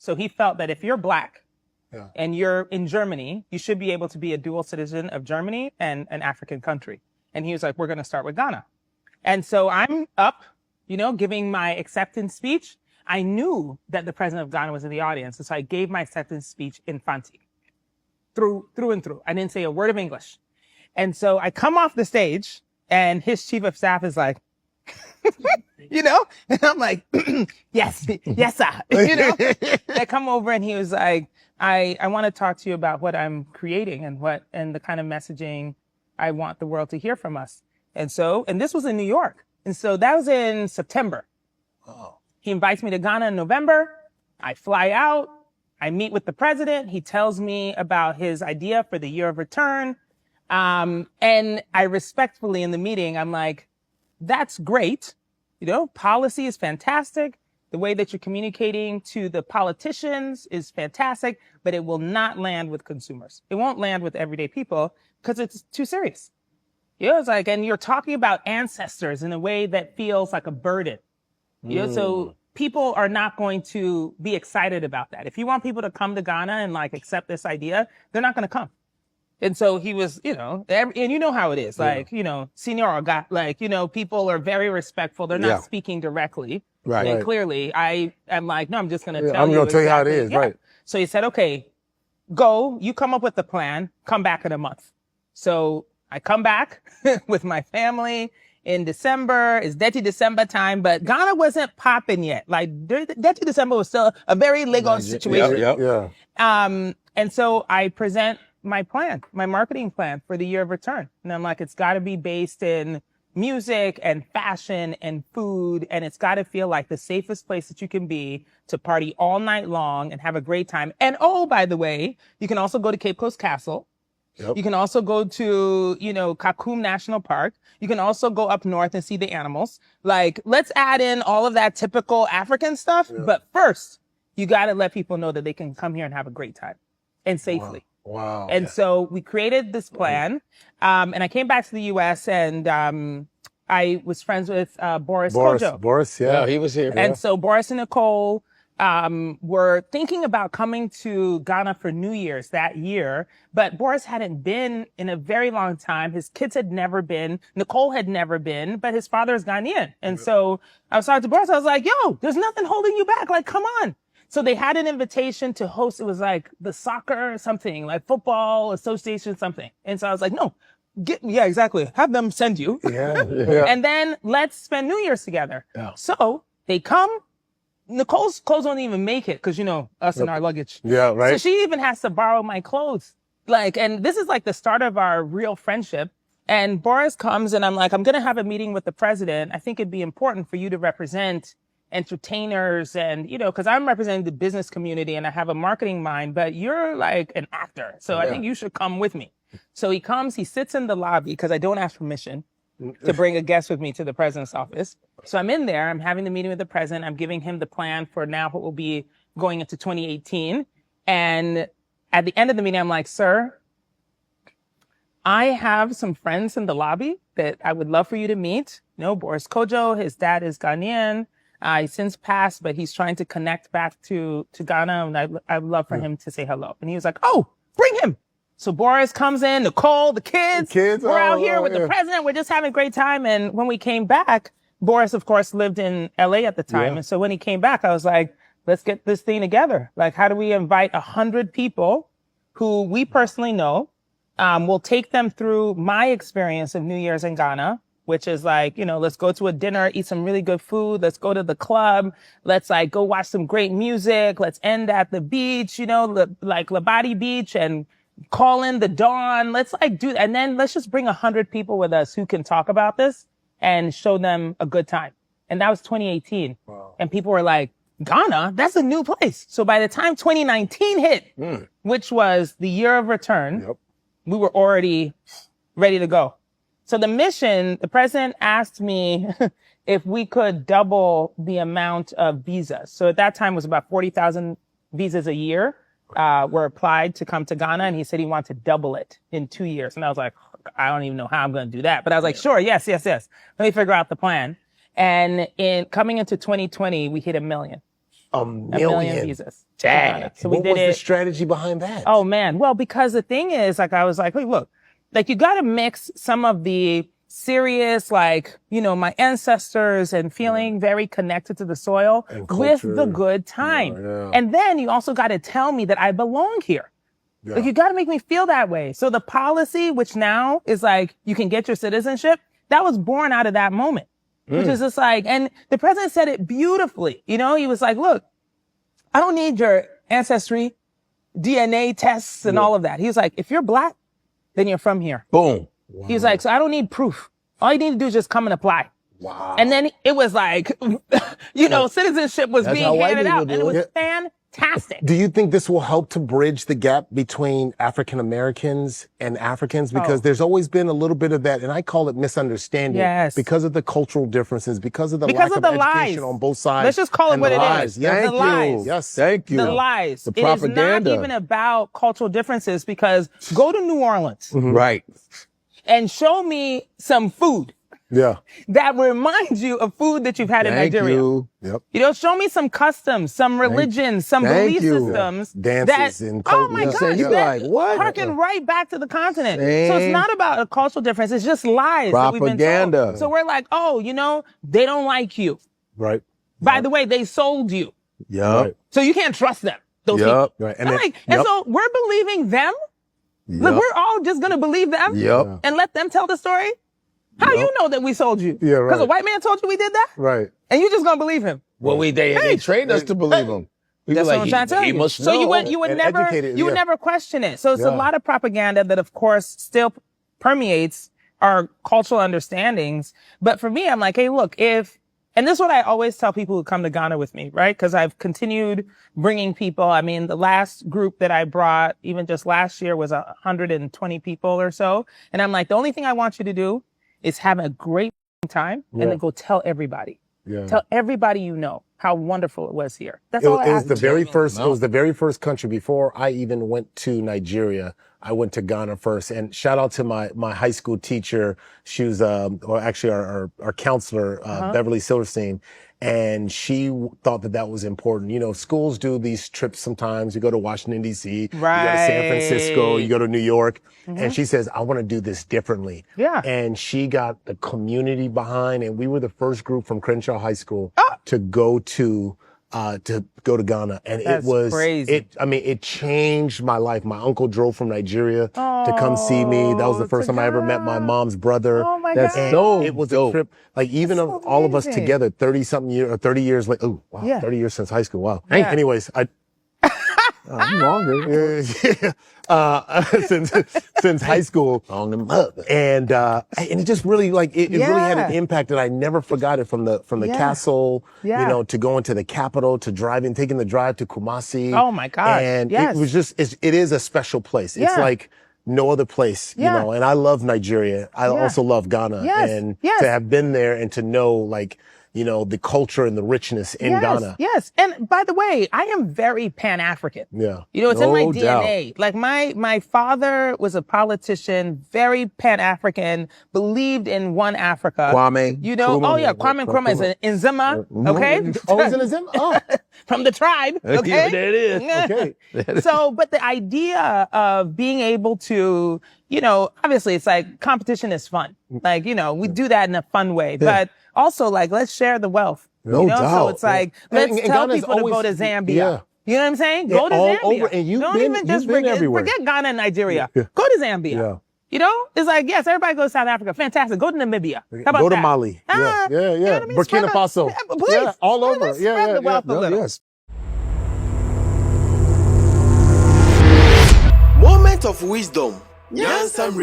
So he felt that if you're Black and you're in Germany, you should be able to be a dual citizen of Germany and an African country. And he was like, we're going to start with Ghana. And so I'm up, giving my acceptance speech. I knew that the president of Ghana was in the audience. And so I gave my acceptance speech in Fanti, through and through. I didn't say a word of English. And so I come off the stage and his chief of staff is like, and I'm like, yes, sir. They come over and he was like, I want to talk to you about what I'm creating and the kind of messaging I want the world to hear from us. And this was in New York. And so that was in September. Oh. He invites me to Ghana in November. I fly out. I meet with the president. He tells me about his idea for the year of return. And I respectfully in the meeting, I'm like, that's great. Policy is fantastic. The way that you're communicating to the politicians is fantastic, but it will not land with consumers. It won't land with everyday people because it's too serious. It's like, and you're talking about ancestors in a way that feels like a burden. So people are not going to be excited about that. If you want people to come to Ghana and accept this idea, they're not going to come. And so he was, and you know how it is, senior guy, people are very respectful. They're not speaking directly. Right. And clearly I am like, no, I'm just going to tell you. I'm going to tell you how it is. Right. So he said, okay, go, you come up with the plan, come back in a month. So I come back with my family in December. It's Dirty December time, but Ghana wasn't popping yet. Dirty December was still a very Lagos situation. And so I present my marketing plan for the year of return. And I'm like, it's got to be based in music and fashion and food. And it's got to feel like the safest place that you can be to party all night long and have a great time. And by the way, you can also go to Cape Coast Castle. Yep. You can also go to, Kakum National Park. You can also go up north and see the animals. Let's add in all of that typical African stuff. Yeah. But first, you got to let people know that they can come here and have a great time and safely. Wow. And so we created this plan. And I came back to the U.S. and I was friends with Boris Kojo. Boris, he was here. And so Boris and Nicole were thinking about coming to Ghana for New Year's that year, but Boris hadn't been in a very long time. His kids had never been. Nicole had never been, but his father is Ghanaian. And so I was talking to Boris. I was like, yo, there's nothing holding you back. Come on. So they had an invitation to host. It was the soccer something, football association something. And so I was like, no, exactly. Have them send you. Yeah. And then let's spend New Year's together. Yeah. So they come. Nicole's clothes don't even make it because, us and our luggage. Yeah, right. So she even has to borrow my clothes. And this is the start of our real friendship. And Boris comes and I'm like, I'm going to have a meeting with the president. I think it'd be important for you to represent entertainers and, because I'm representing the business community and I have a marketing mind, but you're an actor. So I think you should come with me. So he comes, he sits in the lobby because I don't ask permission to bring a guest with me to the president's office. So I'm in there, I'm having the meeting with the president. I'm giving him the plan for now what will be going into 2018. And at the end of the meeting, I'm like, sir, I have some friends in the lobby that I would love for you to meet. Boris Kojo, his dad is Ghanaian. He's since passed, but he's trying to connect back to Ghana. And I would love for him to say hello. And he was like, oh, bring him. So Boris comes in, Nicole, the kids we're out here with the president. We're just having a great time. And when we came back, Boris, of course, lived in LA at the time. Yeah. And so when he came back, I was like, let's get this thing together. How do we invite 100 people who we personally know? We'll take them through my experience of New Year's in Ghana, which is let's go to a dinner, eat some really good food. Let's go to the club. Let's go watch some great music. Let's end at the beach, Labadi Beach and call in the dawn. Let's do, and then let's just bring 100 people with us who can talk about this and show them a good time. And that was 2018. Wow. And people were like, Ghana, that's a new place. So by the time 2019 hit, which was the year of return, we were already ready to go. So the mission, the president asked me if we could double the amount of visas. So at that time it was about 40,000 visas a year. Were applied to come to Ghana, and he said he wanted to double it in 2 years. And I was like, I don't even know how I'm going to do that. But I was like, sure, yes. Let me figure out the plan. And coming into 2020, we hit 1 million. A million visas. Dang. So we what did was the it. strategy behind that? Oh man. Well, because the thing is, like, I was like, hey, look, like you got to mix some of the serious, like, you know, my ancestors and feeling very connected to the soil with the good time. And then you also got to tell me that I belong here. Like you got to make me feel that way. So the policy, which now is like, you can get your citizenship, that was born out of that moment, which is just like, and the president said it beautifully. You know, he was like, look, I don't need your ancestry, DNA tests and all of that. He was like, if you're black, then you're from here. Boom. Wow. He was like, so I don't need proof. All you need to do is just come and apply. Wow. And then it was like, you know, citizenship was being handed out and it was fantastic. Do you think this will help to bridge the gap between African Americans and Africans? Because there's always been a little bit of that, and I call it misunderstanding. Because of the cultural differences, because of the lack of education on both sides. Let's just call it what it is. Thank the lies. Yes, thank you. The lies. The propaganda. It is not even about cultural differences, because go to New Orleans. Right. And show me some food. That reminds you of food that you've had in Nigeria. You know, show me some customs, some religions, some belief systems. Dances and oh my God, you're like, what? Harken right back to the continent. So it's not about a cultural difference. It's just lies. Propaganda. That we've been told. So we're like, oh, you know, they don't like you. Right. By the way, they sold you. Right. So you can't trust them. Those people. Right. And so we're believing them. Like we're all just going to believe them and let them tell the story. How you know that we sold you? Because a white man told you we did that? Right. And you just gonna believe him? Well, they trained us to believe him. That's what I'm trying to tell you. Must so know. you would never question it. So it's a lot of propaganda that, of course, still permeates our cultural understandings. But for me, I'm like, hey, look, and this is what I always tell people who come to Ghana with me, right? Because I've continued bringing people. I mean, the last group that I brought, even just last year, was 120 people or so. And I'm like, the only thing I want you to do is have a great time and then go tell everybody. Tell everybody you know how wonderful it was here. That's all I ask. It was the very first country before I even went to Nigeria. I went to Ghana first, and shout out to my high school teacher. She was, actually our counselor, Beverly Silverstein. And she thought that was important. You know, schools do these trips sometimes. You go to Washington, D.C., you go to San Francisco, you go to New York. And she says, I want to do this differently. And she got the community behind, and we were the first group from Crenshaw High School to go to Ghana. And That's it was crazy. It changed my life. My uncle drove from Nigeria to come see me. That was the first time I ever met my mom's brother. Oh my God. So it was a trip. Like even of all of us together, 30 years later. Oh, wow. 30 years since high school. Wow. Anyways, longer. Since high school. And it just really really had an impact that I never forgot it from the castle, you know, to going to the capital, to taking the drive to Kumasi. Oh my gosh. And it was just, it is a special place. It's like no other place, you know, and I love Nigeria. I also love Ghana. And to have been there and to know, like, you know, the culture and the richness in Ghana. Yes. And by the way, I am very Pan-African. Yeah. You know, it's in my DNA. Like my father was a politician, very Pan-African, believed in one Africa. Kwame. You know, Kwame Nkrumah is an Nzima, okay? Oh, he's an Nzima? Oh. From the tribe, okay? There it is. Okay. So, but the idea of being able to, you know, obviously it's like competition is fun. Like, you know, we do that in a fun way, but also like, let's share the wealth. No doubt. So it's like, let's tell Ghana's people to go to Zambia. You know what I'm saying? Go to all Zambia. over, and you've been everywhere. Forget Ghana and Nigeria. Go to Zambia. You know, it's like, yes, everybody goes to South Africa. Fantastic. Go to Namibia. How about go to that? Mali. You know what I mean? Burkina Faso. Please. All over. Spread the wealth a little. Yes. Moment of wisdom. Nyansam